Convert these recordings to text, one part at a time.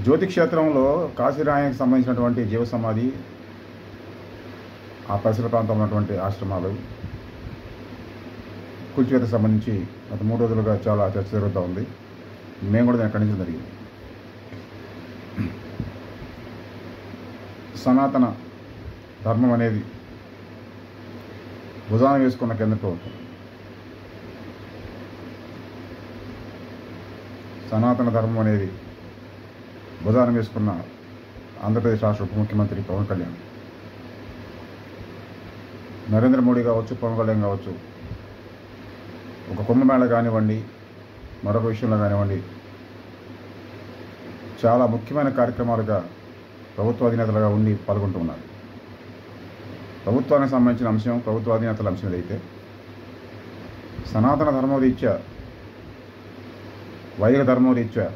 జ్యోతి క్షేత్రంలో కాశీరాయానికి సంబంధించినటువంటి జీవ సమాధి, ఆ పరిసర ప్రాంతంలో ఉన్నటువంటి ఆశ్రమాలు కూల్చివేతకు సంబంధించి గత 3 రోజులుగా చాలా చర్చ జరుగుతూ ఉంది. మేము కూడా దాన్ని ఖండించడం జరిగింది. సనాతన ధర్మం అనేది భుజాన వేసుకున్న కేంద్ర ప్రభుత్వం, సనాతన ధర్మం అనేది భుజాన వేసుకున్న ఆంధ్రప్రదేశ్ రాష్ట్ర ఉప ముఖ్యమంత్రి పవన్ కళ్యాణ్, నరేంద్ర మోడీ కావచ్చు, పవన్ కళ్యాణ్ కావచ్చు, ఒక కుంభమేళ కానివ్వండి, మరొక విషయంలో కానివ్వండి, చాలా ముఖ్యమైన కార్యక్రమాలుగా ప్రభుత్వ అధినేతలుగా ఉండి పాల్గొంటూ ఉన్నారు. ప్రభుత్వానికి సంబంధించిన అంశం, ప్రభుత్వ అధినేతల అంశం ఏదైతే సనాతన ధర్మరీత్యా, వైదిక ధర్మరీత్యా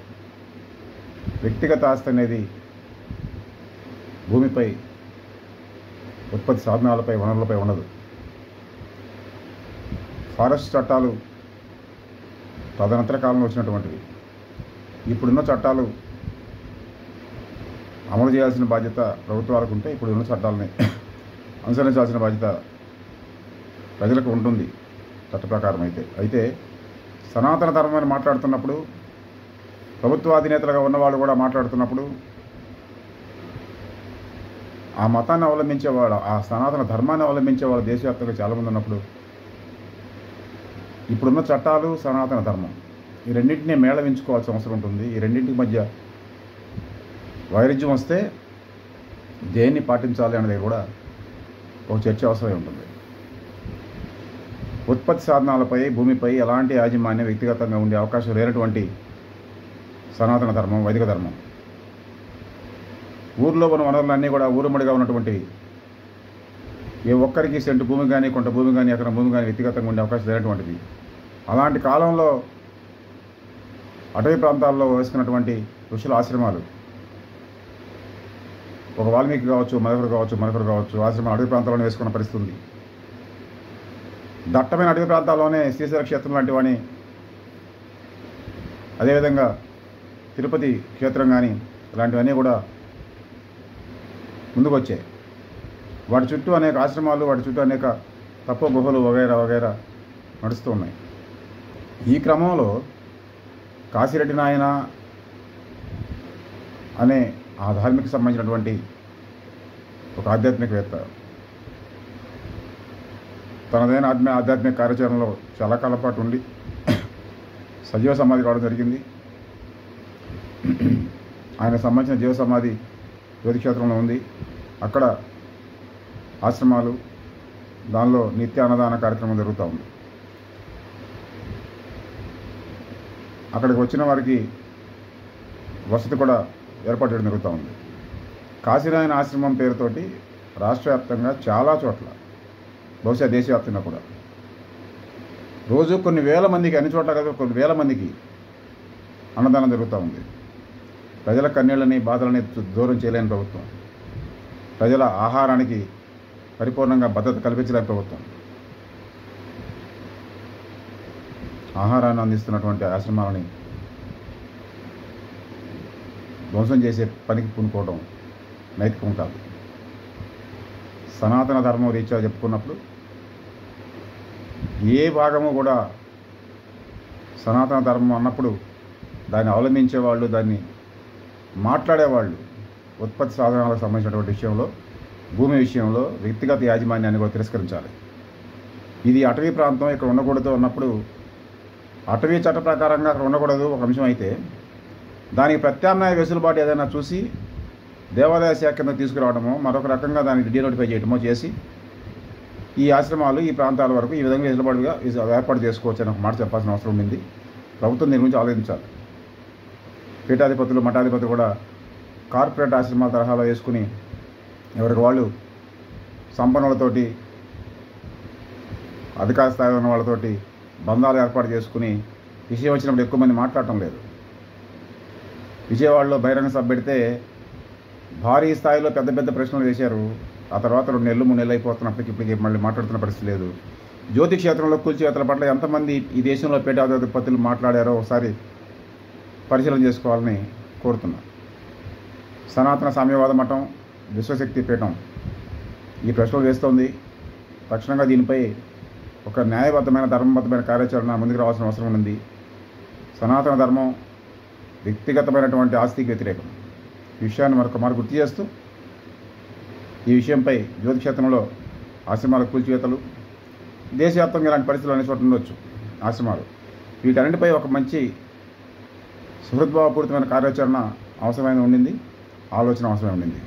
వ్యక్తిగత ఆస్తి అనేది భూమిపై, ఉత్పత్తి సాధనాలపై, వనరులపై ఉండదు. ఫారెస్ట్ చట్టాలు తదనంతర కాలంలో వచ్చినటువంటివి. ఇప్పుడున్న చట్టాలు అమలు చేయాల్సిన బాధ్యత ప్రభుత్వాలకు ఉంటే, ఇప్పుడున్న చట్టాలని అనుసరించాల్సిన బాధ్యత ప్రజలకు ఉంటుంది చట్ట ప్రకారం. అయితే సనాతన ధర్మాన్ని మాట్లాడుతున్నప్పుడు, ప్రభుత్వాధినేతలుగా ఉన్నవాళ్ళు కూడా మాట్లాడుతున్నప్పుడు, ఆ మతాన్ని అవలంబించేవాళ్ళు, ఆ సనాతన ధర్మాన్ని అవలంబించేవాళ్ళు దేశవ్యాప్తంగా చాలామంది ఉన్నప్పుడు, ఇప్పుడున్న చట్టాలు, సనాతన ధర్మం, ఈ రెండింటినీ మేళవించుకోవాల్సిన అవసరం ఉంటుంది. ఈ రెండింటి మధ్య వైరుధ్యం వస్తే దేన్ని పాటించాలి అనేది కూడా ఒక చర్చ అవసరమై ఉంటుంది. ఉత్పత్తి సాధనాలపై, భూమిపై ఎలాంటి యాజమాన్యం వ్యక్తిగతంగా ఉండే అవకాశం లేనటువంటి సనాతన ధర్మం, వైదిక ధర్మం, ఊర్లో ఉన్న వనరులన్నీ కూడా ఊరుమడిగా ఉన్నటువంటివి. ఏ ఒక్కరికి సెంటు భూమి కానీ, కొంత భూమి కానీ, ఎకరం భూమి కానీ వ్యక్తిగతంగా ఉండే అవకాశం లేనటువంటిది. అలాంటి కాలంలో అటవీ ప్రాంతాల్లో వేసుకున్నటువంటి ఋషుల ఆశ్రమాలు, ఒక వాల్మీకి కావచ్చు, మరొకరు కావచ్చు, ఆశ్రమం అటవీ ప్రాంతాల్లోనే వేసుకున్న పరిస్థితి ఉంది. దట్టమైన అటవీ ప్రాంతాల్లోనే శ్రీశైల క్షేత్రం లాంటి వాణి, అదేవిధంగా తిరుపతి క్షేత్రం కానీ, ఇలాంటివన్నీ కూడా ముందుకు వచ్చాయి. వాటి చుట్టూ అనేక ఆశ్రమాలు, వాటి చుట్టూ అనేక తపో గుహలు వగైరా నడుస్తూ ఉన్నాయి. ఈ క్రమంలో కాశీరెడ్డి నాయన అనే ఆ ధార్మిక సంబంధించినటువంటి ఒక ఆధ్యాత్మికవేత్త తనదైన ఆధ్యాత్మిక కార్యాచరణలో చాలా కాలం పాటు ఉండి సజీవ సమాధి కావడం జరిగింది. ఆయన సంబంధించిన జీవ సమాధి జ్యోతి క్షేత్రంలో ఉంది. అక్కడ ఆశ్రమాలు, దానిలో నిత్య అన్నదాన కార్యక్రమం జరుగుతూ ఉంది. అక్కడికి వచ్చిన వారికి వసతి కూడా ఏర్పాటు చేయడం జరుగుతూ ఉంది. కాశీరాయన ఆశ్రమం పేరుతోటి రాష్ట్ర వ్యాప్తంగా చాలా చోట్ల, బహుశా దేశవ్యాప్తంగా కూడా రోజు కొన్ని వేల మందికి, అన్ని చోట్ల కదా కొన్ని వేల మందికి అన్నదానం జరుగుతూ ఉంది. ప్రజల కన్నీళ్ళని, బాధలని దూరం చేయలేని ప్రభుత్వం, ప్రజల ఆహారానికి పరిపూర్ణంగా భద్రత కల్పించలేని ప్రభుత్వం, ఆహారాన్ని అందిస్తున్నటువంటి ఆశ్రమాలని ధ్వంసం చేసే పనికి పూనుకోవడం నైతికం కాదు. సనాతన ధర్మం రీత్యా చెప్పుకున్నప్పుడు ఏ భాగము కూడా సనాతన ధర్మం అన్నప్పుడు దాన్ని అవలంబించేవాళ్ళు, దాన్ని మాట్లాడేవాళ్ళు ఉత్పత్తి సాధనాలకు సంబంధించినటువంటి విషయంలో, భూమి విషయంలో వ్యక్తిగత యాజమాన్యాన్ని కూడా తిరస్కరించాలి. ఇది అటవీ ప్రాంతం, ఇక్కడ ఉండకూడదు అన్నప్పుడు అటవీ చట్ట ప్రకారంగా అక్కడ ఉండకూడదు ఒక అంశం అయితే, దానికి ప్రత్యామ్నాయ వెసులుబాటు ఏదైనా చూసి దేవాదాయ శాఖ కింద తీసుకురావడమో, మరొక రకంగా దానికి డీనోటిఫై చేయడమో చేసి ఈ ఆశ్రమాలు, ఈ ప్రాంతాల వరకు ఈ విధంగా వెసులుబాటుగా ఏర్పాటు చేసుకోవచ్చు అని ఒక మాట చెప్పాల్సిన అవసరం ఉంది. ప్రభుత్వం దీని గురించి ఆలోచించాలి. పీఠాధిపతులు, మఠాధిపతులు కూడా కార్పొరేట్ ఆశ్రమాల తరహాలో వేసుకుని ఎవరికి వాళ్ళు సంపన్నులతోటి, అధికార స్థాయిలో ఉన్న వాళ్ళతోటి బంధాలు ఏర్పాటు చేసుకుని విషయం వచ్చినప్పుడు ఎక్కువ మంది మాట్లాడటం లేదు. విజయవాడలో బహిరంగ సభ పెడితే భారీ స్థాయిలో పెద్ద పెద్ద ప్రశ్నలు వేశారు. ఆ తర్వాత 2 నెలలు 3 నెలలు అయిపోతున్నప్పటికీ ఇప్పటికీ మళ్ళీ మాట్లాడుతున్న పరిస్థితి లేదు. జ్యోతి క్షేత్రంలో కూల్చివేతల పట్ల ఎంతమంది ఈ దేశంలో పీఠాధిపతులు మాట్లాడారో ఒకసారి పరిశీలన చేసుకోవాలని కోరుతున్నా. సనాతన సామ్యవాద మఠం, విశ్వశక్తి పీఠం ఈ ప్రశ్నలు వేస్తోంది. తక్షణంగా దీనిపై ఒక న్యాయబద్ధమైన ధర్మబద్ధమైన కార్యాచరణ ముందుకు రావాల్సిన అవసరం ఉంది. సనాతన ధర్మం వ్యక్తిగతమైనటువంటి ఆస్తికి వ్యతిరేకం. ఈ విషయాన్ని మరొక గుర్తు చేస్తూ ఈ విషయంపై జ్యోతి క్షేత్రంలో ఆశ్రమాల కూల్చివేతలు, దేశవ్యాప్తంగా ఇలాంటి పరిస్థితులు అనే చోట ఉండొచ్చు ఆశ్రమాలు, వీటన్నిటిపై ఒక మంచి సుహృద్భావపూరితమైన కార్యాచరణ అవసరమైన ఉండింది, ఆలోచన అవసరమైన ఉండింది.